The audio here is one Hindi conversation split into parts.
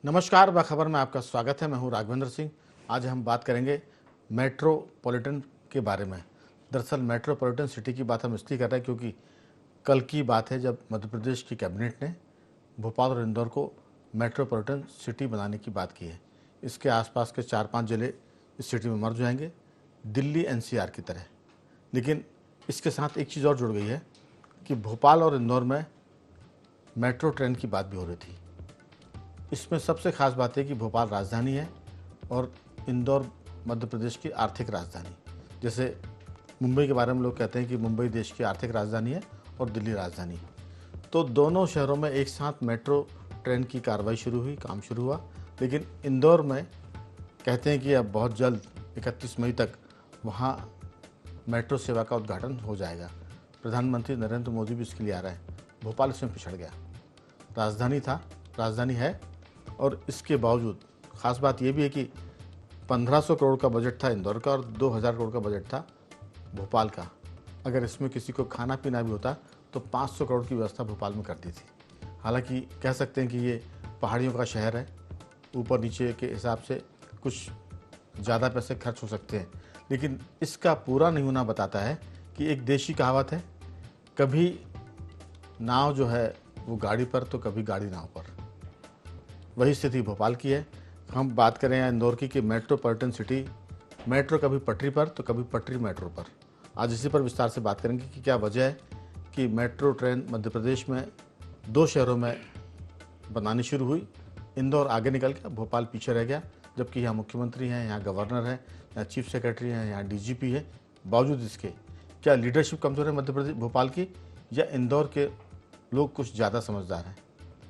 नमस्कार, बाखबर में आपका स्वागत है। मैं हूं राघवेंद्र सिंह। आज हम बात करेंगे मेट्रोपॉलिटन के बारे में। दरअसल मेट्रोपॉलिटन सिटी की बात हम इसलिए कर रहे हैं क्योंकि कल की बात है जब मध्य प्रदेश की कैबिनेट ने भोपाल और इंदौर को मेट्रोपॉलिटन सिटी बनाने की बात की है। इसके आसपास के 4-5 जिले इस सिटी में मर्ज जाएंगे, दिल्ली एनसीआर की तरह। लेकिन इसके साथ एक चीज़ और जुड़ गई है कि भोपाल और इंदौर में मेट्रो ट्रेन की बात भी हो रही थी। इसमें सबसे खास बात है कि भोपाल राजधानी है और इंदौर मध्य प्रदेश की आर्थिक राजधानी। जैसे मुंबई के बारे में लोग कहते हैं कि मुंबई देश की आर्थिक राजधानी है और दिल्ली राजधानी। तो दोनों शहरों में एक साथ मेट्रो ट्रेन की कार्रवाई शुरू हुई, काम शुरू हुआ। लेकिन इंदौर में कहते हैं कि अब बहुत जल्द 31 मई तक वहाँ मेट्रो सेवा का उद्घाटन हो जाएगा। प्रधानमंत्री नरेंद्र मोदी भी इसके लिए आ रहे हैं। भोपाल इसमें पिछड़ गया। राजधानी है और इसके बावजूद ख़ास बात यह भी है कि 1500 करोड़ का बजट था इंदौर का और 2000 करोड़ का बजट था भोपाल का। अगर इसमें किसी को खाना पीना भी होता तो 500 करोड़ की व्यवस्था भोपाल में करती थी। हालांकि कह सकते हैं कि ये पहाड़ियों का शहर है, ऊपर नीचे के हिसाब से कुछ ज़्यादा पैसे खर्च हो सकते हैं, लेकिन इसका पूरा नहीं होना बताता है कि एक देशी कहावत है, कभी नाव जो है वो गाड़ी पर तो कभी गाड़ी नाव पर। वही स्थिति भोपाल की है। हम बात करें इंदौर की कि मेट्रोपॉलिटन सिटी, मेट्रो कभी पटरी पर तो कभी पटरी मेट्रो पर। आज इसी पर विस्तार से बात करेंगे कि क्या वजह है कि मेट्रो ट्रेन मध्य प्रदेश में 2 शहरों में बनानी शुरू हुई। इंदौर आगे निकल गया, भोपाल पीछे रह गया, जबकि यहाँ मुख्यमंत्री हैं, यहाँ गवर्नर है, यहाँ चीफ सेक्रेटरी हैं, यहाँ डीजीपी है। बावजूद इसके क्या लीडरशिप कमज़ोर है मध्य प्रदेश भोपाल की, या इंदौर के लोग कुछ ज़्यादा समझदार हैं?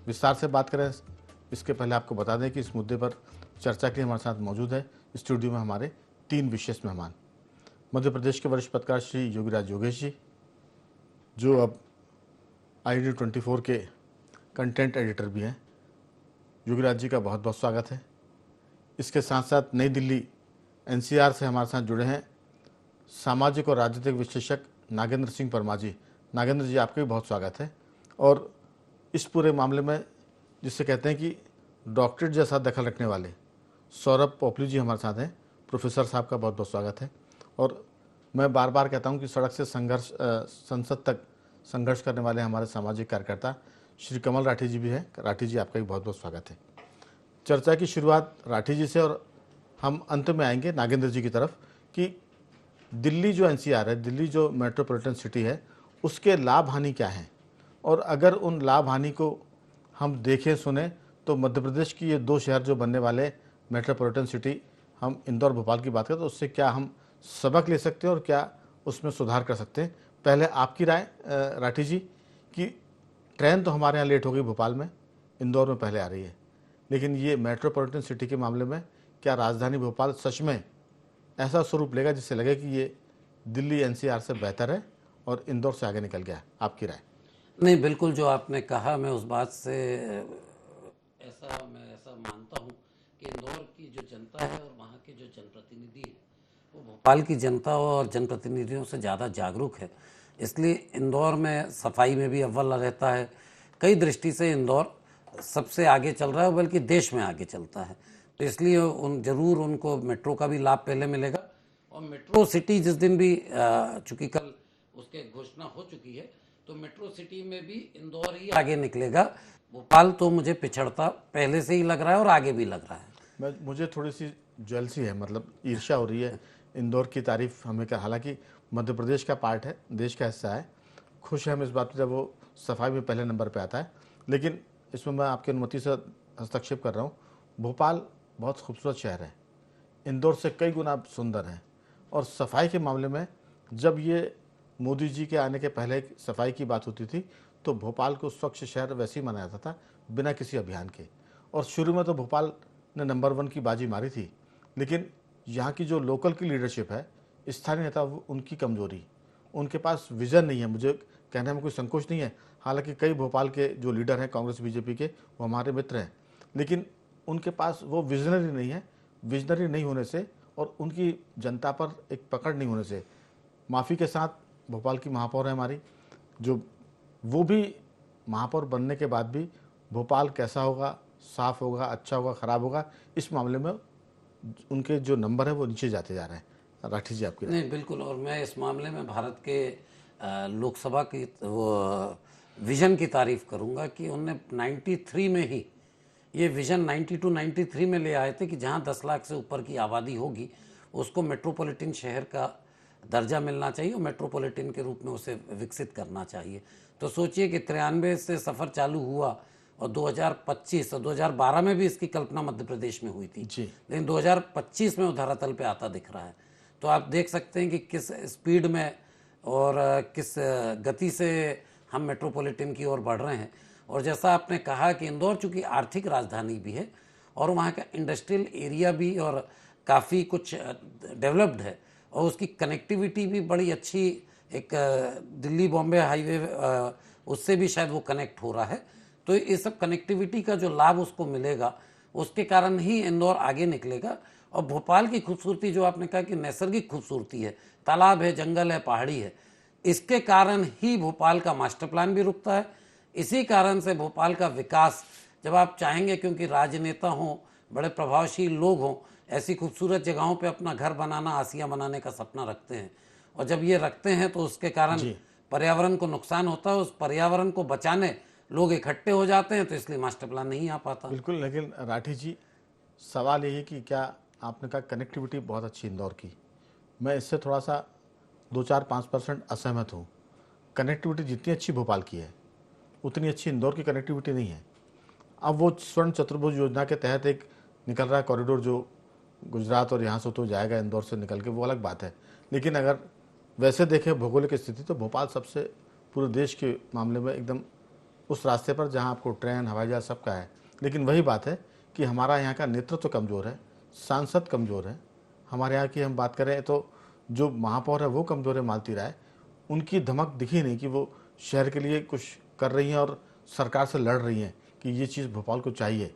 विस्तार से बात करें इसके पहले आपको बता दें कि इस मुद्दे पर चर्चा के लिए हमारे साथ मौजूद है स्टूडियो में हमारे 3 विशेष मेहमान। मध्य प्रदेश के वरिष्ठ पत्रकार श्री योगीराज योगेश जी, जो अब ID24 के कंटेंट एडिटर भी हैं। योगीराज जी का बहुत बहुत स्वागत है। इसके साथ साथ नई दिल्ली एनसीआर से हमारे साथ जुड़े हैं सामाजिक और राजनीतिक विश्लेषक नागेंद्र सिंह परमार जी। नागेंद्र जी, आपका भी बहुत स्वागत है। और इस पूरे मामले में जिसे कहते हैं कि डॉक्टरेट जैसा दखल रखने वाले सौरभ पोपली जी हमारे साथ हैं। प्रोफेसर साहब का बहुत बहुत स्वागत है। और मैं बार बार कहता हूं कि सड़क से संसद तक संघर्ष करने वाले हमारे सामाजिक कार्यकर्ता श्री कमल राठी जी भी हैं। राठी जी, आपका भी बहुत बहुत स्वागत है। चर्चा की शुरुआत राठी जी से और हम अंत में आएंगे नागेंद्र जी की तरफ कि दिल्ली जो एनसीआर है, दिल्ली जो मेट्रोपॉलिटन सिटी है, उसके लाभ हानि क्या हैं, और अगर उन लाभ हानि को हम देखें सुने तो मध्य प्रदेश की ये 2 शहर जो बनने वाले मेट्रोपॉलिटन सिटी, हम इंदौर भोपाल की बात करें तो उससे क्या हम सबक ले सकते हैं और क्या उसमें सुधार कर सकते हैं? पहले आपकी राय राठी जी, कि ट्रेन तो हमारे यहाँ लेट हो गई भोपाल में, इंदौर में पहले आ रही है, लेकिन ये मेट्रोपॉलिटन सिटी के मामले में क्या राजधानी भोपाल सच में ऐसा स्वरूप लेगा जिससे लगे कि ये दिल्ली एनसीआर से बेहतर है और इंदौर से आगे निकल गया? आपकी राय। नहीं, बिल्कुल जो आपने कहा मैं उस बात से ऐसा मानता हूँ कि इंदौर की जो जनता है और वहाँ के जो जनप्रतिनिधि हैं वो भोपाल की जनता और जनप्रतिनिधियों से ज़्यादा जागरूक है। इसलिए इंदौर में सफाई में भी अव्वल रहता है। कई दृष्टि से इंदौर सबसे आगे चल रहा है, बल्कि देश में आगे चलता है। तो इसलिए ज़रूर उनको मेट्रो का भी लाभ पहले मिलेगा। और मेट्रो सिटी जिस दिन भी चूँकि कल उसके घोषणा हो चुकी है, तो मेट्रो सिटी में भी इंदौर ही आगे निकलेगा। भोपाल तो मुझे पिछड़ता पहले से ही लग रहा है और आगे भी लग रहा है। मुझे थोड़ी सी जेलसी है, मतलब ईर्ष्या हो रही है। इंदौर की तारीफ हमें कर, हालांकि मध्य प्रदेश का पार्ट है, देश का हिस्सा है। खुश है हम इस बात पर जब वो सफाई में पहले नंबर पे आता है। लेकिन इसमें मैं आपकी अनुमति से हस्तक्षेप कर रहा हूँ। भोपाल बहुत खूबसूरत शहर है, इंदौर से कई गुना सुंदर है। और सफाई के मामले में जब ये मोदी जी के आने के पहले सफाई की बात होती थी तो भोपाल को स्वच्छ शहर वैसे ही माना जाता था, बिना किसी अभियान के। और शुरू में तो भोपाल ने नंबर 1 की बाजी मारी थी, लेकिन यहाँ की जो लोकल की लीडरशिप है, स्थानीय नेता, उनकी कमजोरी, उनके पास विजन नहीं है। मुझे कहने में कोई संकोच नहीं है, हालांकि कई भोपाल के जो लीडर हैं कांग्रेस बीजेपी के, वो हमारे मित्र हैं, लेकिन उनके पास वो विजनरी नहीं है। विजनरी नहीं होने से और उनकी जनता पर एक पकड़ नहीं होने से, माफ़ी के साथ भोपाल की महापौर है हमारी, जो वो भी महापौर बनने के बाद भी भोपाल कैसा होगा साफ होगा, अच्छा होगा, खराब होगा, इस मामले में उनके जो नंबर है वो नीचे जाते जा रहे हैं। राठी जी, आपकी राय? नहीं, बिल्कुल। और मैं इस मामले में भारत के लोकसभा की वो विजन की तारीफ करूंगा कि उनने 93 में ही ये विजन 92 93 में ले आए थे कि जहां 10 लाख से ऊपर की आबादी होगी उसको मेट्रोपॉलिटन शहर का दर्जा मिलना चाहिए और मेट्रोपॉलिटन के रूप में उसे विकसित करना चाहिए। तो सोचिए कि 93 से सफ़र चालू हुआ और 2025 और 2012 में भी इसकी कल्पना मध्य प्रदेश में हुई थी, जी। लेकिन 2025 में वो धरातल पे आता दिख रहा है। तो आप देख सकते हैं कि किस स्पीड में और किस गति से हम मेट्रोपॉलिटन की ओर बढ़ रहे हैं। और जैसा आपने कहा कि इंदौर चूँकि आर्थिक राजधानी भी है और वहाँ का इंडस्ट्रियल एरिया भी और काफ़ी कुछ डेवलप्ड है और उसकी कनेक्टिविटी भी बड़ी अच्छी, एक दिल्ली बॉम्बे हाईवे उससे भी शायद वो कनेक्ट हो रहा है। तो ये सब कनेक्टिविटी का जो लाभ उसको मिलेगा उसके कारण ही इंदौर आगे निकलेगा। और भोपाल की खूबसूरती जो आपने कहा कि नैसर्गिक खूबसूरती है, तालाब है, जंगल है, पहाड़ी है, इसके कारण ही भोपाल का मास्टर प्लान भी रुकता है। इसी कारण से भोपाल का विकास जब आप चाहेंगे, क्योंकि राजनेता हों, बड़े प्रभावशील लोग हों, ऐसी खूबसूरत जगहों पे अपना घर बनाना, आसिया बनाने का सपना रखते हैं और जब ये रखते हैं तो उसके कारण जी। पर्यावरण को नुकसान होता है। उस पर्यावरण को बचाने लोग इकट्ठे हो जाते हैं तो इसलिए मास्टर प्लान नहीं आ पाता। बिल्कुल। लेकिन राठी जी, सवाल यही कि क्या आपने कहा कनेक्टिविटी बहुत अच्छी इंदौर की, मैं इससे थोड़ा सा 2-4-5% असहमत हूँ। कनेक्टिविटी जितनी अच्छी भोपाल की है उतनी अच्छी इंदौर की कनेक्टिविटी नहीं है। अब वो स्वर्ण चतुर्भुज योजना के तहत एक निकल रहा है कॉरिडोर जो गुजरात और यहाँ से तो जाएगा इंदौर से निकल के, वो अलग बात है। लेकिन अगर वैसे देखें भौगोलिक स्थिति तो भोपाल सबसे पूरे देश के मामले में एकदम उस रास्ते पर जहाँ आपको ट्रेन, हवाई जहाज सबका है। लेकिन वही बात है कि हमारा यहाँ का नेतृत्व कमज़ोर है, सांसद कमज़ोर है। हमारे यहाँ की हम बात करें तो जो महापौर है वो कमज़ोर है, मालती राय। उनकी धमक दिखी नहीं कि वो शहर के लिए कुछ कर रही हैं और सरकार से लड़ रही हैं कि ये चीज़ भोपाल को चाहिए।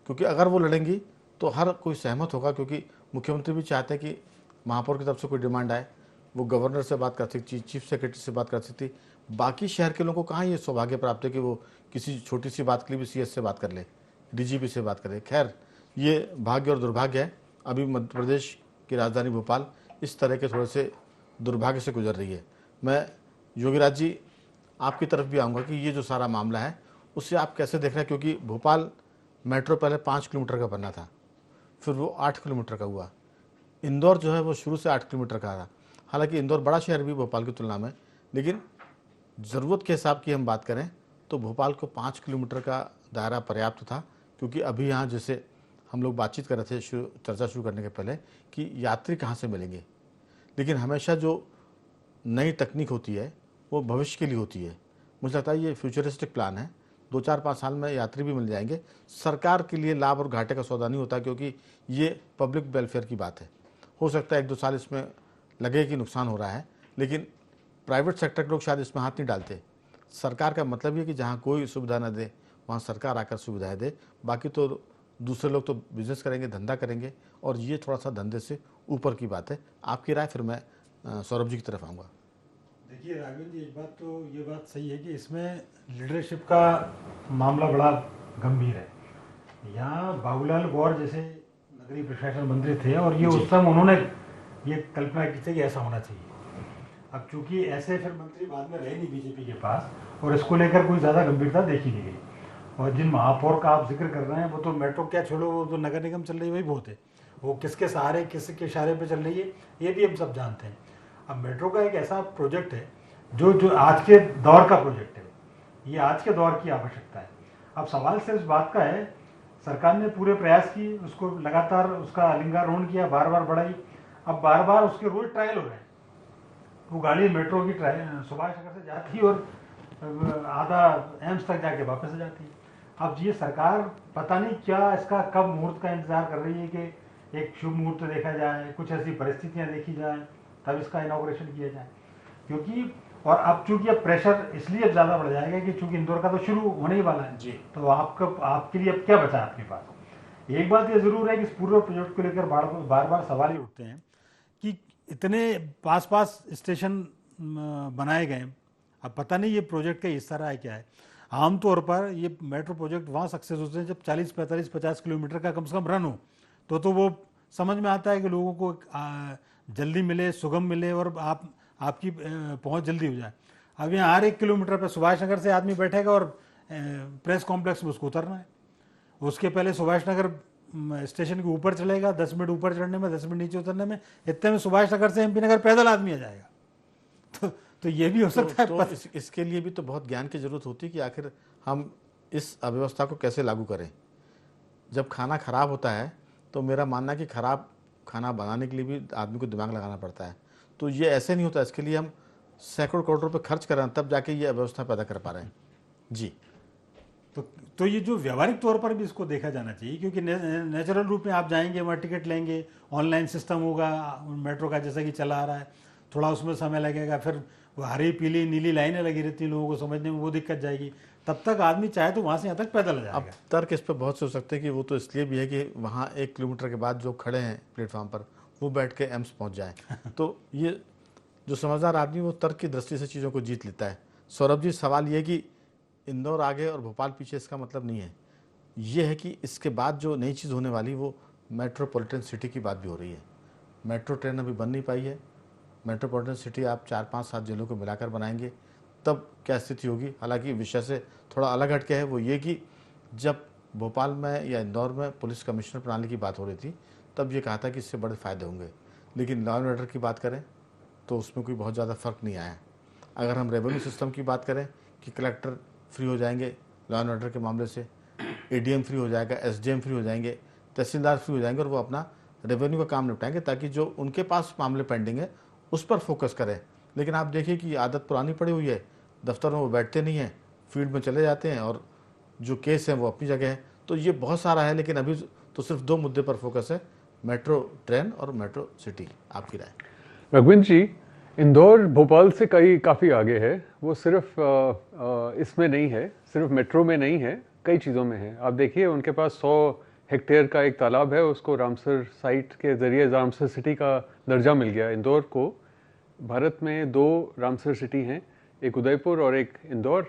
क्योंकि अगर वो लड़ेंगी तो हर कोई सहमत होगा, क्योंकि मुख्यमंत्री भी चाहते हैं कि महापौर की तरफ से कोई डिमांड आए, वो गवर्नर से बात कर सकती, चीफ सेक्रेटरी से बात कर सकती। बाकी शहर के लोगों को कहाँ ये सौभाग्य प्राप्त है कि वो किसी छोटी सी बात के लिए भी सीएस से बात कर ले, डीजीपी से बात करे। खैर, ये भाग्य और दुर्भाग्य है। अभी मध्य प्रदेश की राजधानी भोपाल इस तरह के थोड़े से दुर्भाग्य से गुजर रही है। मैं योगीराज जी आपकी तरफ भी आऊँगा कि ये जो सारा मामला है उससे आप कैसे देख रहे हैं, क्योंकि भोपाल मेट्रो पहले 5 किलोमीटर का बनना था, फिर वो 8 किलोमीटर का हुआ। इंदौर जो है वो शुरू से 8 किलोमीटर का था। हालांकि इंदौर बड़ा शहर भी भोपाल की तुलना में, लेकिन ज़रूरत के हिसाब की हम बात करें तो भोपाल को 5 किलोमीटर का दायरा पर्याप्त था। क्योंकि अभी यहाँ जैसे हम लोग बातचीत कर रहे थे चर्चा शुरू करने के पहले कि यात्री कहाँ से मिलेंगे, लेकिन हमेशा जो नई तकनीक होती है वो भविष्य के लिए होती है। मुझे लगता है ये फ्यूचरिस्टिक प्लान है। 2-4-5 साल में यात्री भी मिल जाएंगे। सरकार के लिए लाभ और घाटे का सौदा नहीं होता, क्योंकि ये पब्लिक वेलफेयर की बात है। हो सकता है 1-2 साल इसमें लगे कि नुकसान हो रहा है, लेकिन प्राइवेट सेक्टर के लोग शायद इसमें हाथ नहीं डालते। सरकार का मतलब ये कि जहाँ कोई सुविधा न दे वहाँ सरकार आकर सुविधाएं दे। बाकी तो दूसरे लोग तो बिजनेस करेंगे, धंधा करेंगे, और ये थोड़ा सा धंधे से ऊपर की बात है। आपकी राय? फिर मैं सौरभ जी की तरफ आऊँगा। देखिए राघवेंद्र जी, एक बात तो ये बात सही है कि इसमें लीडरशिप का मामला बड़ा गंभीर है। यहाँ बाबूलाल गौर जैसे नगरीय प्रशासन मंत्री थे और ये उस समय उन्होंने ये कल्पना की थी कि ऐसा होना चाहिए। अब चूंकि ऐसे फिर मंत्री बाद में रहे नहीं बीजेपी के पास और इसको लेकर कोई ज़्यादा गंभीरता देखी नहीं गई। और जिन महापौर का आप जिक्र कर रहे हैं वो तो मेट्रो क्या छोड़ो, वो जो नगर निगम चल रही है वही बहुत है। वो किसके सहारे, किसके इशारे पे चल रही है ये भी हम सब जानते हैं। अब मेट्रो का एक ऐसा प्रोजेक्ट है जो आज के दौर का प्रोजेक्ट है, ये आज के दौर की आवश्यकता है। अब सवाल सिर्फ इस बात का है, सरकार ने पूरे प्रयास किए, उसको लगातार उसका लिंगारोहण किया, बार बार बढ़ाई। अब बार बार उसके रोज ट्रायल हो रहे हैं। वो गाड़ी मेट्रो की सुभाष नगर से जाती है और आधा एम्स तक जाके वापस आ जाती है। अब ये सरकार पता नहीं क्या इसका कब मुहूर्त का इंतजार कर रही है कि एक शुभ मुहूर्त देखा जाए, कुछ ऐसी परिस्थितियां देखी जाए तब इसका इनॉग्रेशन किया जाए। क्योंकि और अब चूंकि अब प्रेशर इसलिए ज़्यादा बढ़ जाएगा कि चूंकि इंदौर का तो शुरू होने ही वाला है जी, तो आपके लिए अब क्या बचा आपके पास। एक बात ये जरूर है कि इस पूरे प्रोजेक्ट को लेकर बार बार सवाल ही उठते हैं कि इतने पास पास स्टेशन बनाए गए, अब पता नहीं ये प्रोजेक्ट का हिस्सा रहा है क्या है। आमतौर पर ये मेट्रो प्रोजेक्ट वहाँ सक्सेस होते हैं जब 40, 45, 50 किलोमीटर का कम से कम रन हो, तो वो समझ में आता है कि लोगों को जल्दी मिले, सुगम मिले और आपकी पहुँच जल्दी हो जाए। अब यहाँ हर 1 किलोमीटर पर सुभाष नगर से आदमी बैठेगा और प्रेस कॉम्प्लेक्स में उसको उतरना है। उसके पहले सुभाष नगर स्टेशन के ऊपर चलेगा, 10 मिनट ऊपर चढ़ने में, 10 मिनट नीचे उतरने में, इतने में सुभाष नगर से एमपी नगर पैदल आदमी आ जाएगा। तो ये भी हो सकता है। इसके लिए भी तो बहुत ज्ञान की जरूरत होती है कि आखिर हम इस अव्यवस्था को कैसे लागू करें। जब खाना खराब होता है तो मेरा मानना है कि खराब खाना बनाने के लिए भी आदमी को दिमाग लगाना पड़ता है। तो ये ऐसे नहीं होता, इसके लिए हम सैकड़ों करोड़ रुपए खर्च कर रहे हैं, तब जाके ये अव्यवस्था पैदा कर पा रहे हैं जी। तो ये जो व्यवहारिक तौर पर भी इसको देखा जाना चाहिए, क्योंकि नेचुरल रूप में आप जाएंगे, वहाँ टिकट लेंगे, ऑनलाइन सिस्टम होगा मेट्रो का जैसा कि चला आ रहा है, थोड़ा उसमें समय लगेगा, फिर वो हरी पीली नीली लाइनें लगी रहती हैं, लोगों को समझने में वो दिक्कत जाएगी, तब तक आदमी चाहे तो वहाँ से यहाँ तक पैदल आ जाएगा। अब तर्क इस पर बहुत से हो सकते हैं कि वो तो इसलिए भी है कि वहाँ 1 किलोमीटर के बाद जो खड़े हैं प्लेटफॉर्म पर वो बैठ के एम्स पहुँच जाए। तो ये जो समझदार आदमी वो तर्क की दृष्टि से चीज़ों को जीत लेता है। सौरभ जी, सवाल ये कि इंदौर आगे और भोपाल पीछे, इसका मतलब नहीं है। ये है कि इसके बाद जो नई चीज़ होने वाली वो मेट्रोपॉलिटन सिटी की बात भी हो रही है। मेट्रो ट्रेन अभी बन नहीं पाई है। मेट्रोपॉलिटन सिटी आप 4, 5, 7 जिलों को मिलाकर बनाएंगे तब क्या स्थिति होगी। हालांकि विषय से थोड़ा अलग हटके है, वो ये कि जब भोपाल में या इंदौर में पुलिस कमिश्नर प्रणाली की बात हो रही थी तब ये कहा था कि इससे बड़े फ़ायदे होंगे, लेकिन लॉ एंड ऑर्डर की बात करें तो उसमें कोई बहुत ज़्यादा फ़र्क नहीं आया। अगर हम रेवेन्यू सिस्टम की बात करें कि कलेक्टर फ्री हो जाएंगे लॉ एंड ऑर्डर के मामले से, एडीएम फ्री हो जाएगा, एसडीएम फ्री हो जाएंगे, तहसीलदार फ्री हो जाएंगे और वो अपना रेवेन्यू का काम निपटाएंगे, ताकि जो उनके पास मामले पेंडिंग है उस पर फोकस करें। लेकिन आप देखिए कि आदत पुरानी पड़ी हुई है, दफ्तर में वो बैठते नहीं हैं, फील्ड में चले जाते हैं और जो केस हैं वो अपनी जगह है। तो ये बहुत सारा है, लेकिन अभी तो सिर्फ 2 मुद्दे पर फोकस है, मेट्रो ट्रेन और मेट्रो सिटी। आपकी राय? रघुवंश जी, इंदौर भोपाल से काफ़ी आगे है। वो सिर्फ इसमें नहीं है, सिर्फ मेट्रो में नहीं है, कई चीज़ों में है। आप देखिए उनके पास 100 हेक्टेयर का एक तालाब है, उसको रामसर साइट के ज़रिए रामसर सिटी का दर्जा मिल गया। इंदौर को भारत में 2 रामसर सिटी हैं, एक उदयपुर और एक इंदौर,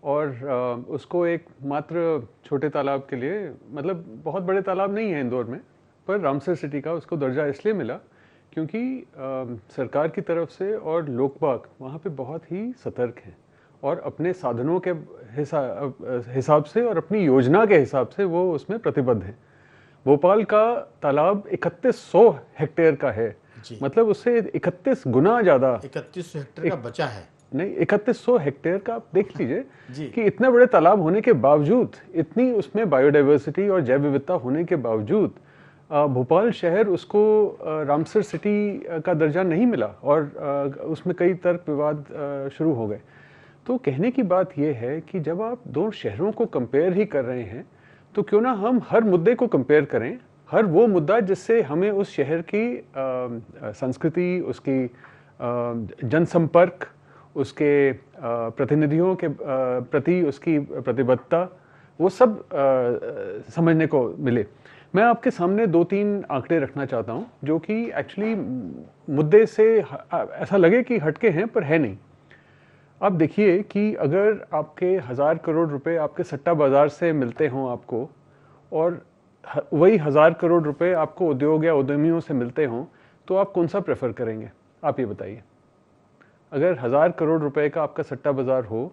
और उसको एक मात्र छोटे तालाब के लिए, मतलब बहुत बड़े तालाब नहीं है इंदौर में, पर रामसर सिटी का उसको दर्जा इसलिए मिला क्योंकि सरकार की तरफ से और लोकबाग वहाँ पे बहुत ही सतर्क हैं और अपने साधनों के हिसाब से और अपनी योजना के हिसाब से वो उसमें प्रतिबद्ध हैं। भोपाल का तालाब 3100 हेक्टेयर का है, मतलब उससे 31 गुना ज़्यादा 3100 हेक्टेयर का बचा है। नहीं, 3100 हेक्टेयर का आप देख लीजिए कि इतने बड़े तालाब होने के बावजूद, इतनी उसमें बायोडाइवर्सिटी और जैव विविधता होने के बावजूद भोपाल शहर उसको रामसर सिटी का दर्जा नहीं मिला और उसमें कई तर्क विवाद शुरू हो गए। तो कहने की बात यह है कि जब आप 2 शहरों को कंपेयर ही कर रहे हैं तो क्यों ना हम हर मुद्दे को कंपेयर करें, हर वो मुद्दा जिससे हमें उस शहर की संस्कृति, उसकी जनसंपर्क, उसके प्रतिनिधियों के प्रति उसकी प्रतिबद्धता, वो सब समझने को मिले। मैं आपके सामने 2-3 आंकड़े रखना चाहता हूं जो कि एक्चुअली मुद्दे से ऐसा लगे कि हटके हैं पर है नहीं। आप देखिए कि अगर आपके 1000 करोड़ रुपए आपके सट्टा बाजार से मिलते हों आपको, और वही 1000 करोड़ रुपए आपको उद्योग या उद्यमियों से मिलते हों, तो आप कौन सा प्रेफर करेंगे? आप ये बताइए। अगर 1000 करोड़ रुपए का आपका सट्टा बाजार हो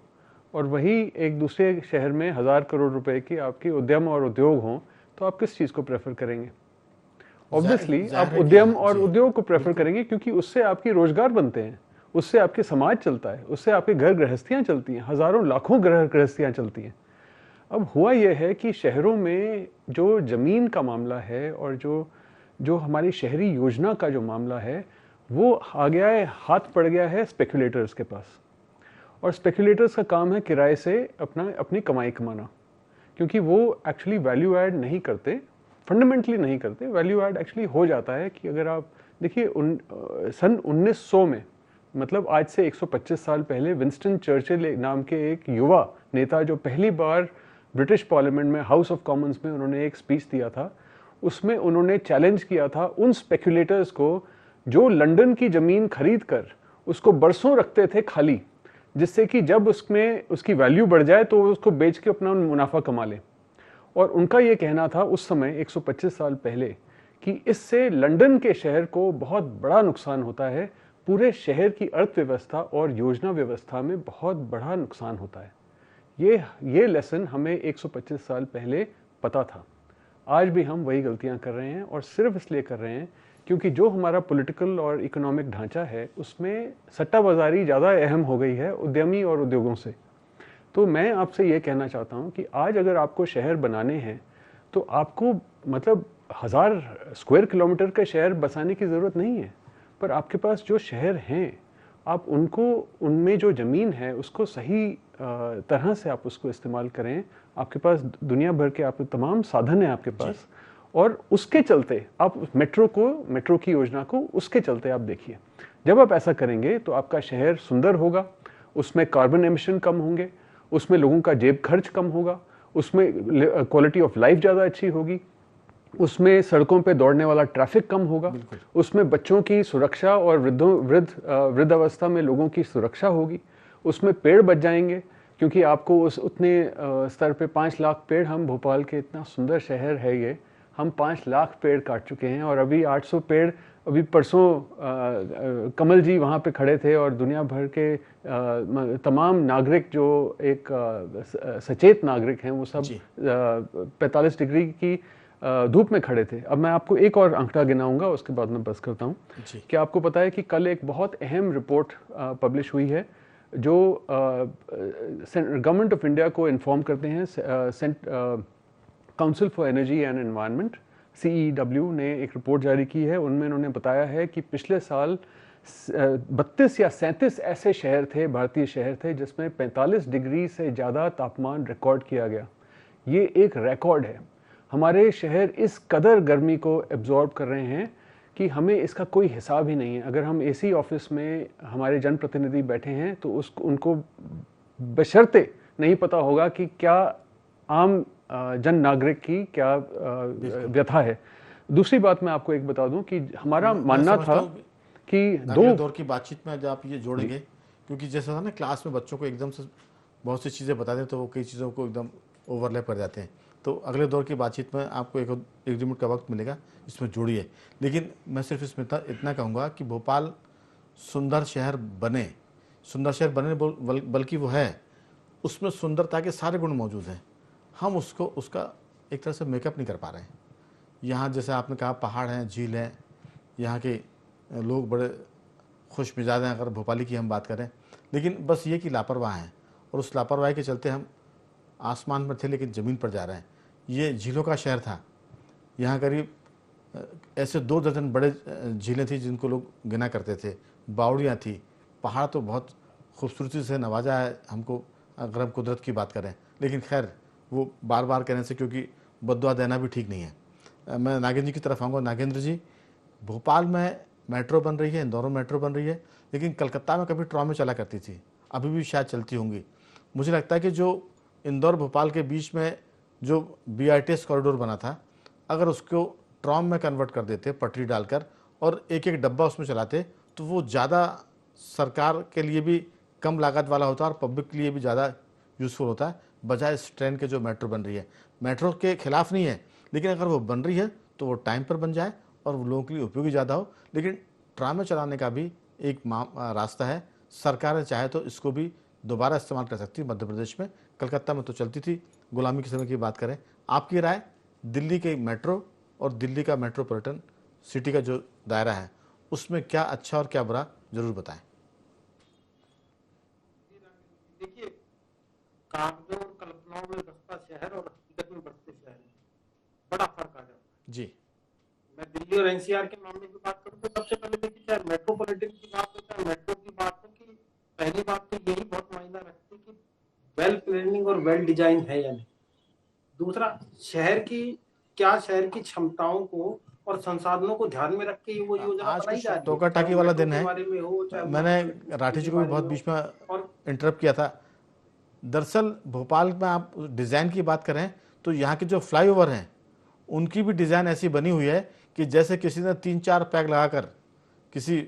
और वही एक दूसरे शहर में 1000 करोड़ रुपए की आपकी उद्यम और उद्योग हों, तो आप किस चीज़ को प्रेफर करेंगे? ऑब्वियसली आप उद्यम और उद्योग को प्रेफर करेंगे, क्योंकि उससे आपकी रोजगार बनते हैं, उससे आपके समाज चलता है, उससे आपके घर गृहस्थियाँ चलती हैं, हज़ारों लाखों घर गृहस्थियाँ चलती हैं। अब हुआ यह है कि शहरों में जो ज़मीन का मामला है और जो हमारी शहरी योजना का जो मामला है, वो आ गया है, हाथ पड़ गया है स्पेकुलेटर्स के पास। और स्पेकुलेटर्स का काम है किराए से अपनी कमाई कमाना, क्योंकि वो एक्चुअली वैल्यू ऐड नहीं करते, फंडामेंटली नहीं करते। वैल्यू ऐड एक्चुअली हो जाता है कि अगर आप देखिए सन 1900 में, मतलब आज से 125 साल पहले, विंस्टन चर्चिल नाम के एक युवा नेता जो पहली बार ब्रिटिश पार्लियामेंट में, हाउस ऑफ कॉमन्स में उन्होंने एक स्पीच दिया था, उसमें उन्होंने चैलेंज किया था उन स्पेकुलेटर्स को जो लंदन की ज़मीन खरीद कर उसको बरसों रखते थे खाली, जिससे कि जब उसमें उसकी वैल्यू बढ़ जाए तो वो उसको बेच के अपना मुनाफा कमा ले। और उनका ये कहना था उस समय 125 साल पहले कि इससे लंदन के शहर को बहुत बड़ा नुकसान होता है, पूरे शहर की अर्थव्यवस्था और योजना व्यवस्था में बहुत बड़ा नुकसान होता है। ये लेसन हमें 125 साल पहले पता था। आज भी हम वही गलतियां कर रहे हैं, और सिर्फ इसलिए कर रहे हैं क्योंकि जो हमारा पॉलिटिकल और इकोनॉमिक ढांचा है उसमें सट्टा बाजारी ज़्यादा अहम हो गई है उद्यमी और उद्योगों से। तो मैं आपसे ये कहना चाहता हूँ कि आज अगर आपको शहर बनाने हैं तो आपको मतलब 1000 स्क्वायर किलोमीटर का शहर बसाने की ज़रूरत नहीं है, पर आपके पास जो शहर हैं आप उनको, उनमें जो ज़मीन है उसको सही तरह से आप उसको इस्तेमाल करें। आपके पास दुनिया भर के आप तमाम साधन हैं आपके पास, और उसके चलते आप मेट्रो की योजना को उसके चलते आप देखिए। जब आप ऐसा करेंगे तो आपका शहर सुंदर होगा, उसमें कार्बन एमिशन कम होंगे, उसमें लोगों का जेब खर्च कम होगा, उसमें क्वालिटी ऑफ लाइफ ज़्यादा अच्छी होगी, उसमें सड़कों पे दौड़ने वाला ट्रैफिक कम होगा, उसमें बच्चों की सुरक्षा और वृद्धावस्था में लोगों की सुरक्षा होगी, उसमें पेड़ बच जाएंगे क्योंकि आपको उस उतने स्तर पे 5 लाख पेड़, हम भोपाल के इतना सुंदर शहर है ये, हम 5 लाख पेड़ काट चुके हैं, और अभी 800 पेड़, अभी परसों कमल जी वहाँ पे खड़े थे और दुनिया भर के तमाम नागरिक जो एक सचेत नागरिक हैं वो सब 45 डिग्री की धूप में खड़े थे। अब मैं आपको एक और आंकड़ा गिनाऊंगा, उसके बाद मैं बस करता हूँ। क्या आपको पता है कि कल एक बहुत अहम रिपोर्ट पब्लिश हुई है जो गवर्नमेंट ऑफ इंडिया को इन्फॉर्म करते हैं, council for energy and environment CEW ने एक रिपोर्ट जारी की है। उनमें उन्होंने बताया है कि पिछले साल 32 या 37 ऐसे शहर थे, भारतीय शहर थे, जिसमें 45 डिग्री से ज़्यादा तापमान रिकॉर्ड किया गया। ये एक रिकॉर्ड है। हमारे शहर इस कदर गर्मी को एब्जॉर्ब कर रहे हैं कि हमें इसका कोई हिसाब ही नहीं है। अगर हम AC ऑफिस में हमारे जनप्रतिनिधि बैठे हैं तो उनको बशर्ते नहीं पता होगा कि क्या आम जन नागरिक की क्या व्यथा है। दूसरी बात मैं आपको एक बता दूं कि हमारा मानना था कि दो दौर की बातचीत में जब आप ये जोड़ेंगे, क्योंकि जैसा था ना क्लास में बच्चों को एकदम से बहुत सी चीज़ें बता दें तो वो कई चीज़ों को एकदम ओवरलैप कर जाते हैं, तो अगले दौर की बातचीत में आपको एक मिनट का वक्त मिलेगा, इसमें जोड़िए। लेकिन मैं सिर्फ इसमें इतना कहूँगा कि भोपाल सुंदर शहर बने बल्कि वो है, उसमें सुंदरता के सारे गुण मौजूद हैं। हम उसका एक तरह से मेकअप नहीं कर पा रहे हैं। यहाँ जैसे आपने कहा पहाड़ हैं, झील है, यहाँ के लोग बड़े खुश मिजाज हैं अगर भोपाली की हम बात करें, लेकिन बस ये कि लापरवाह हैं, और उस लापरवाही के चलते हम आसमान पर थे लेकिन ज़मीन पर जा रहे हैं। ये झीलों का शहर था, यहाँ करीब ऐसे 2 दर्जन बड़े झीलें थी जिनको लोग गिना करते थे, बावड़ियाँ थी, पहाड़ तो बहुत खूबसूरती से नवाजा है हमको अगर हम कुदरत की बात करें, लेकिन खैर वो बार बार कहने से क्योंकि बद्दुआ देना भी ठीक नहीं है। मैं नागेंद्र जी की तरफ आऊँगा। नागेंद्र जी, भोपाल में मेट्रो बन रही है, इंदौर में मेट्रो बन रही है, लेकिन कलकत्ता में कभी ट्रॉमे चला करती थी, अभी भी शायद चलती होंगी। मुझे लगता है कि जो इंदौर भोपाल के बीच में जो BRTS कॉरिडोर बना था, अगर उसको ट्रॉम में कन्वर्ट कर देते पटरी डालकर और एक एक डब्बा उसमें चलाते तो वो ज़्यादा सरकार के लिए भी कम लागत वाला होता है और पब्लिक के लिए भी ज़्यादा यूज़फुल होता है, बजाय इस ट्रेन के जो मेट्रो बन रही है। मेट्रो के खिलाफ नहीं है, लेकिन अगर वो बन रही है तो वो टाइम पर बन जाए और वो लोगों के लिए उपयोगी ज़्यादा हो। लेकिन ट्रामे चलाने का भी एक रास्ता है, सरकार चाहे तो इसको भी दोबारा इस्तेमाल कर सकती है। मध्य प्रदेश में, कलकत्ता में तो चलती थी, गुलामी के समय की बात करें। आपकी राय, दिल्ली के मेट्रो और दिल्ली का मेट्रोपॉलिटन सिटी का जो दायरा है उसमें क्या अच्छा और क्या बुरा, जरूर बताएं। देखिए, कागजों और कल्पनाओं में बसता शहर और हकीकत में बसते शहर में बड़ा फर्क आ जाता है जी। मैं दिल्ली और NCR के मामले की बात करूं तो सबसे पहले देखिए, चाहे मेट्रोपॉलिटन की बात हो चाहे मेट्रो की बात हो, कि पहली बात तो यही बहुत मायना रखती है कि वेल प्लानिंग और वेल डिजाइन है या नहीं। दूसरा, शहर की क्षमताओं को और संसाधनों को ध्यान में रख के वो योजना बनाई जा रही है। टोका टाकी वाला दिन है, हो, मैंने राठी जी को भी बहुत बीच में इंटरप्ट किया था। दरअसल भोपाल में आप डिज़ाइन की बात करें तो यहाँ के जो फ्लाईओवर हैं उनकी भी डिज़ाइन ऐसी बनी हुई है कि जैसे किसी ने 3-4 पैक लगाकर किसी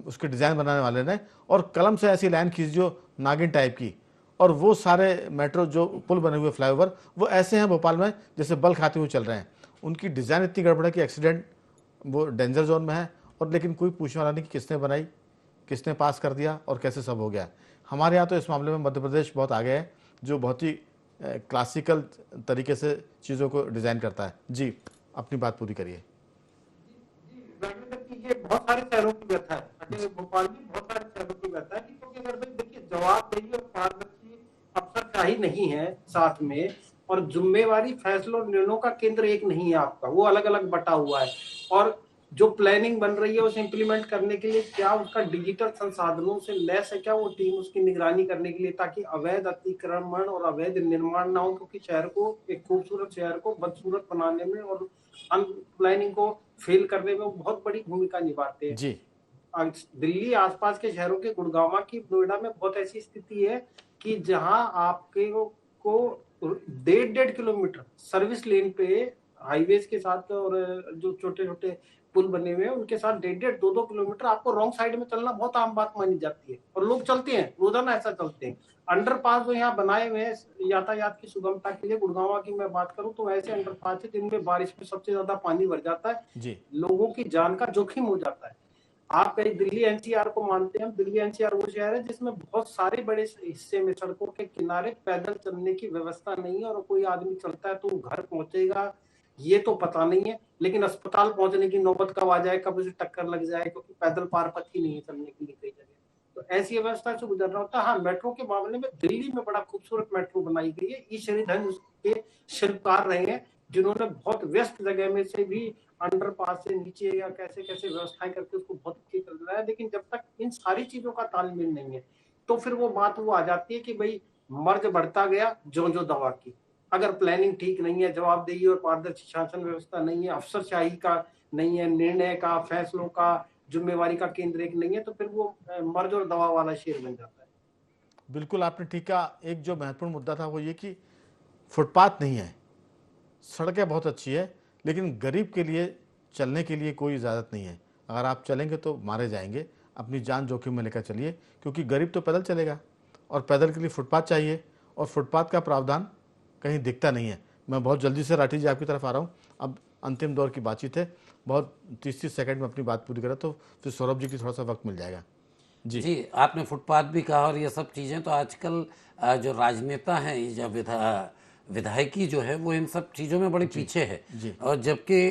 उसके डिज़ाइन बनाने वाले ने, और कलम से ऐसी लाइन खींच जो नागिन टाइप की, और वो सारे मेट्रो जो पुल बने हुए फ्लाईओवर वो ऐसे हैं भोपाल में जैसे बल खाते हुए चल रहे हैं। उनकी डिज़ाइन इतनी गड़बड़ है कि एक्सीडेंट वो डेंजर जोन में है, और लेकिन कोई पूछने वाला नहीं कि किसने बनाई, किसने पास कर दिया और कैसे सब हो गया। हमारे यहाँ तो इस मामले में मध्य प्रदेश बहुत आगे है, जो बहुत ही क्लासिकल तरीके से चीज़ों को डिज़ाइन करता है। जी, अपनी बात पूरी करिए। राघवेंद्र की ये बहुत सारे शहरों की व्यथा है, अकेले भोपाल में बहुत सारे शहरों की व्यथा है कि क्योंकि अगर भाई देखिए जवाबदेही और पारदर्शी अफसरशाही नहीं है साथ में, और जिम्मेवारी फैसलों और निर्णयों का केंद्र एक नहीं है आपका, वो अलग अलग बटा हुआ है। और जो प्लानिंग बन रही है उसे इम्प्लीमेंट करने के लिए क्या उसका डिजिटल संसाधनों से लैस है क्या वो टीम उसकी निगरानी करने के लिए, ताकि अवैध अतिक्रमण और अवैध निर्माण ना हो, क्योंकि शहर को, एक खूबसूरत शहर को बदसूरत बनाने में और प्लानिंग को फेल करने में वो बहुत बड़ी भूमिका निभाते हैं। जी, दिल्ली आसपास के शहरों के गुड़गांव की, नोएडा में बहुत ऐसी स्थिति है कि जहां आपके को 1.5 किलोमीटर सर्विस लेन पे हाईवेज के साथ और जो छोटे छोटे पुल बने हुए हैं उनके साथ 1.5-2 किलोमीटर आपको रॉन्ग साइड में चलना बहुत आम बात मानी जाती है, और लोग चलते हैं, रोजाना ऐसा चलते हैं। अंडरपास जो यहाँ बनाए हुए हैं यातायात की सुगमता के लिए, गुड़गांव की मैं बात करूं तो ऐसे अंडरपास है जिनमें बारिश में सबसे ज्यादा पानी भर जाता है, जी, लोगों की जान का जोखिम हो जाता है। आप कहीं दिल्ली एनसीआर को मानते हैं, दिल्ली एनसीआर वो शहर है जिसमें बहुत सारे बड़े हिस्से में सड़कों के किनारे पैदल चलने की व्यवस्था नहीं है, और कोई आदमी चलता है तो वो घर पहुंचेगा ये तो पता नहीं है, लेकिन अस्पताल पहुंचने की नौबत कब आ जाए, कब उसे टक्कर लग जाए, क्योंकि पैदल पार पथ ही नहीं है चलने के लिए कई जगह। तो ऐसी व्यवस्था से गुजरना होता है। हाँ, मेट्रो के मामले में दिल्ली में बड़ा खूबसूरत मेट्रो बनाई गई है, ई श्रीधर उसके शिल्पकार रहे हैं, जिन्होंने बहुत व्यस्त जगह में से भी अंडरपास से नीचे या कैसे कैसे व्यवस्थाएं करके उसको बहुत अच्छी कर दिया है। लेकिन जब तक इन सारी चीजों का तालमेल नहीं है तो फिर वो बात वो आ जाती है कि भाई मर्ज बढ़ता गया जो दवा की। अगर प्लानिंग ठीक नहीं है, जवाबदेही और पारदर्शी शासन व्यवस्था नहीं है, अफसरशाही का नहीं है, निर्णय का, फैसलों का, जिम्मेवारी का केंद्र एक नहीं है, तो फिर वो मर्ज और दवा वाला शेर बन जाता है। बिल्कुल आपने ठीक कहा। एक जो महत्वपूर्ण मुद्दा था वो ये कि फुटपाथ नहीं है, सड़कें बहुत अच्छी है, लेकिन गरीब के लिए चलने के लिए कोई इजाज़त नहीं है। अगर आप चलेंगे तो मारे जाएंगे, अपनी जान जोखिम में लेकर चलिए, क्योंकि गरीब तो पैदल चलेगा और पैदल के लिए फुटपाथ चाहिए, और फुटपाथ का प्रावधान कहीं दिखता नहीं है। मैं बहुत जल्दी से राठी जी आपकी तरफ आ रहा हूँ, अब अंतिम दौर की बातचीत है, बहुत 30-30 सेकंड में अपनी बात पूरी करें तो फिर सौरभ जी की थोड़ा सा वक्त मिल जाएगा। जी, आपने फुटपाथ भी कहा, और ये सब चीज़ें तो आजकल जो राजनेता हैं, ये जो विधायकी जो है वो इन सब चीज़ों में बड़ी पीछे है, और जबकि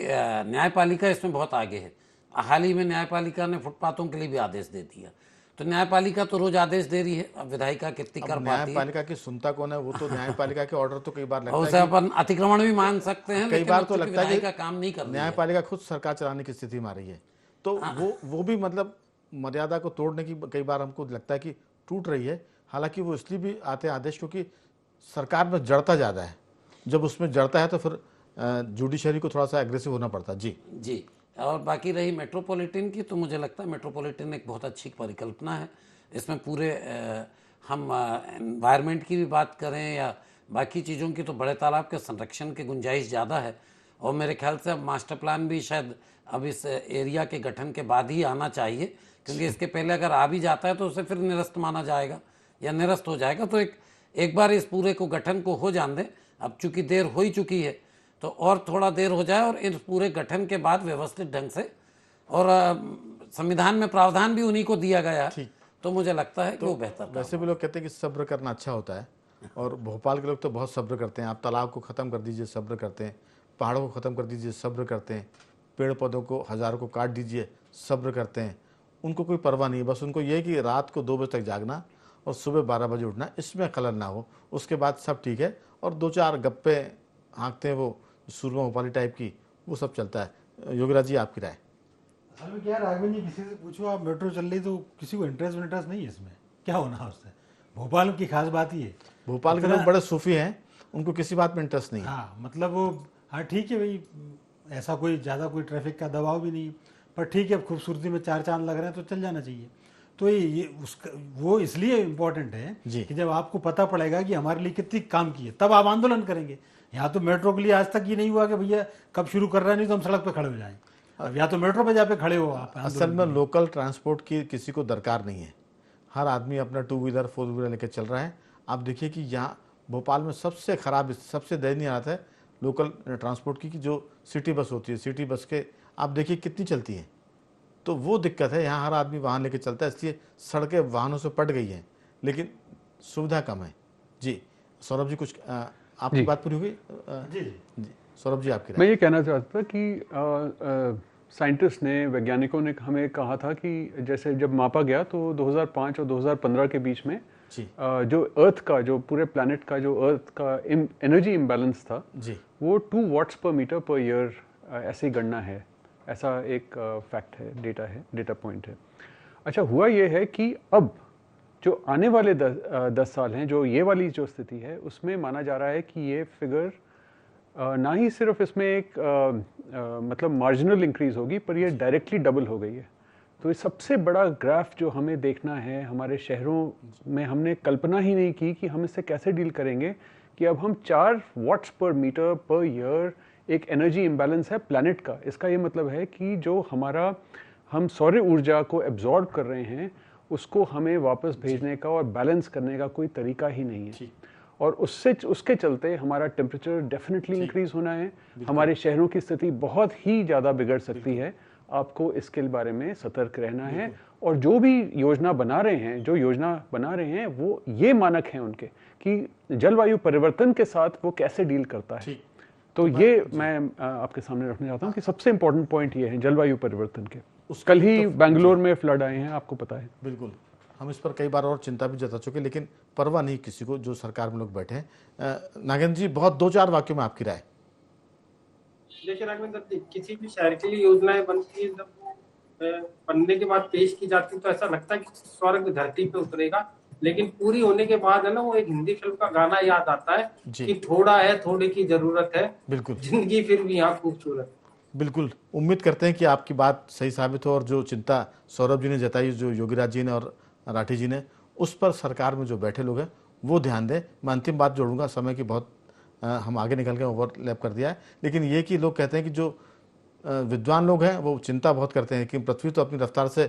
न्यायपालिका इसमें बहुत आगे है। हाल ही में न्यायपालिका ने फुटपाथों के लिए भी आदेश दे दिया, तो न्यायपालिका तो रोज आदेश दे रही है, अब विधायिका कितनी कर पाती है। न्यायपालिका की सुनता कौन है, वो तो न्यायपालिका के ऑर्डर तो कई बार लगता उसे अपन अतिक्रमण भी मान सकते हैं, कई बार तो लगता है कि काम नहीं कर रही है। न्यायपालिका खुद सरकार चलाने की स्थिति में आ रही है, तो वो भी मतलब मर्यादा को तोड़ने की कई बार हमको लगता है कि टूट रही है। हालांकि वो इसलिए भी आते हैं आदेश क्योंकि सरकार में जड़ता ज़्यादा है, जब उसमें जड़ता है तो फिर जुडिशरी को थोड़ा सा एग्रेसिव होना पड़ता है। जी जी, और बाकी रही मेट्रोपॉलिटन की, तो मुझे लगता है मेट्रोपॉलिटन एक बहुत अच्छी परिकल्पना है। इसमें पूरे हम एनवायरनमेंट की भी बात करें या बाकी चीज़ों की, तो बड़े तालाब के संरक्षण की गुंजाइश ज़्यादा है, और मेरे ख्याल से अब मास्टर प्लान भी शायद अब इस एरिया के गठन के बाद ही आना चाहिए, क्योंकि इसके पहले अगर आ भी जाता है तो उसे फिर निरस्त माना जाएगा या निरस्त हो जाएगा। तो एक बार इस पूरे को गठन को हो जान दें, अब चूंकि देर हो ही चुकी है तो और थोड़ा देर हो जाए, और इस पूरे गठन के बाद व्यवस्थित ढंग से, और संविधान में प्रावधान भी उन्हीं को दिया गया है, तो मुझे लगता है कि वो बेहतर। वैसे भी लोग कहते हैं कि सब्र करना अच्छा होता है, और भोपाल के लोग तो बहुत सब्र करते हैं। आप तालाब को ख़त्म कर दीजिए, सब्र करते हैं, पहाड़ों को ख़त्म कर दीजिए, सब्र करते हैं, पेड़ पौधों को हज़ारों को काट दीजिए, सब्र करते हैं। उनको कोई परवाह नहीं है, बस उनको ये कि रात को 2 बजे तक जागना और सुबह 12 बजे उठना, इसमें खलल ना हो, उसके बाद सब ठीक है। और 2-4 गप्पे हाँकते हैं वो सुरमा भोपाली टाइप की, वो सब चलता है। योगीराज जी आपकी राय? असल में क्या राघवन जी, किसी से पूछो आप मेट्रो चल रही तो किसी को इंटरेस्ट नहीं है इसमें, क्या होना है उससे। भोपाल की खास बात ही है, भोपाल के लोग बड़े सूफी हैं, उनको किसी बात में इंटरेस्ट नहीं है। हाँ मतलब वो, हाँ ठीक है भाई, ऐसा कोई ज़्यादा कोई ट्रैफिक का दबाव भी नहीं, पर ठीक है खूबसूरती में 4 चांद लग रहे हैं तो चल जाना चाहिए। तो ये उसका वो इसलिए इम्पोर्टेंट है कि जब आपको पता पड़ेगा कि हमारे लिए कितनी काम की है, तब आप आंदोलन करेंगे। यहाँ तो मेट्रो के लिए आज तक ये नहीं हुआ कि भैया कब शुरू कर रहा है, नहीं तो हम सड़क पे खड़े हो जाएं। अब या तो मेट्रो पे जाके खड़े हो आप असल में लोकल ट्रांसपोर्ट की किसी को दरकार नहीं है। हर आदमी अपना 2 व्हीलर 4 व्हीलर लेकर चल रहा है। आप देखिए कि यहाँ भोपाल में सबसे खराब, सबसे दयनीय हालत है लोकल ट्रांसपोर्ट की, कि जो सिटी बस होती है, सिटी बस के आप देखिए कितनी चलती हैं। तो वो दिक्कत है, यहाँ हर आदमी वाहन लेके चलता है, इसलिए सड़कें वाहनों से पट गई हैं, लेकिन सुविधा कम है। जी सौरभ जी, कुछ आपकी जी। बात पूरी हुई? जी जी जी सौरभ जी, आपकी मैं राय। ये कहना चाहता था कि साइंटिस्ट ने, वैज्ञानिकों ने हमें कहा था कि जैसे जब मापा गया तो 2005 और 2015 के बीच में जी जो अर्थ का, जो पूरे प्लैनेट का जो अर्थ का एनर्जी इम्बैलेंस था, जी वो 2 वॉट्स पर मीटर पर ईयर ऐसे ही गणना है। ऐसा एक फैक्ट है, डेटा पॉइंट है। अच्छा, हुआ ये है कि अब जो आने वाले 10 साल हैं, जो ये वाली जो स्थिति है, उसमें माना जा रहा है कि ये फिगर ना ही सिर्फ इसमें एक मतलब मार्जिनल इंक्रीज होगी, पर ये डायरेक्टली डबल हो गई है। तो ये सबसे बड़ा ग्राफ जो हमें देखना है, हमारे शहरों में हमने कल्पना ही नहीं की कि हम इससे कैसे डील करेंगे, कि अब हम 4 वॉट्स पर मीटर पर ईयर एक एनर्जी इम्बैलेंस है प्लैनेट का। इसका ये मतलब है कि जो हम सौर ऊर्जा को एब्जॉर्ब कर रहे हैं, उसको हमें वापस भेजने का और बैलेंस करने का कोई तरीका ही नहीं है। और उसके चलते हमारा टेम्परेचर डेफिनेटली इंक्रीज होना है, हमारे शहरों की स्थिति बहुत ही ज़्यादा बिगड़ सकती है। आपको इसके बारे में सतर्क रहना है, और जो भी योजना बना रहे हैं वो ये मानक हैं उनके, कि जलवायु परिवर्तन के साथ वो कैसे डील करता है। तो ये मैं आपके सामने रखना चाहता हूँ कि सबसे इम्पोर्टेंट पॉइंट ये है जलवायु परिवर्तन के। कल ही बेंगलोर में फ्लड आए हैं, आपको पता है। बिल्कुल, हम इस पर कई बार और चिंता भी जता चुके, लेकिन परवाह नहीं किसी को, जो सरकार में लोग बैठे हैं। नागेंद्र जी, बहुत 2-4 वाक्यों में आपकी राय। देखिए राघवेंद्र जी, किसी भी शहर के लिए योजनाएं बनती है, जब वो बनने के बाद पेश की जाती है तो ऐसा लगता है कि स्वर्ग धरती पे उतरेगा, लेकिन पूरी होने के बाद है ना, वो एक हिंदी फिल्म का गाना याद आता है कि थोड़ा है, थोड़े की जरूरत है, बिल्कुल, जिंदगी फिर भी यहाँ खूबसूरत। बिल्कुल, उम्मीद करते हैं कि आपकी बात सही साबित हो, और जो चिंता सौरभ जी ने जताई, जो योगीराज जी ने और राठी जी ने, उस पर सरकार में जो बैठे लोग हैं वो ध्यान दें। मैं अंतिम बात जोड़ूंगा, समय की बहुत हम आगे निकल के ओवरलैप कर दिया है, लेकिन ये कि लोग कहते हैं कि जो विद्वान लोग हैं वो चिंता बहुत करते हैं कि पृथ्वी तो अपनी रफ्तार से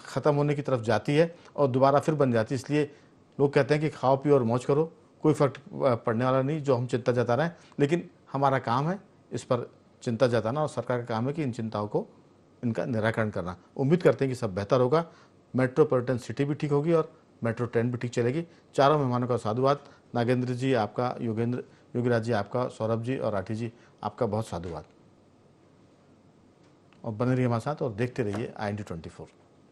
ख़त्म होने की तरफ जाती है और दोबारा फिर बन जाती है, इसलिए लोग कहते हैं कि खाओ पियो और मौज करो, कोई फर्क पड़ने वाला नहीं जो हम चिंता जता रहे हैं। लेकिन हमारा काम है इस पर चिंता जताना, और सरकार का काम है कि इन चिंताओं को, इनका निराकरण करना। उम्मीद करते हैं कि सब बेहतर होगा, मेट्रोपॉलिटन सिटी भी ठीक होगी और मेट्रो ट्रेन भी ठीक चलेगी। चारों मेहमानों का साधुवाद। नागेंद्र जी आपका, योगीराज जी आपका, सौरभ जी और राठी जी आपका बहुत साधुवाद। और बने रहिए हमारे साथ और देखते रहिए IND24।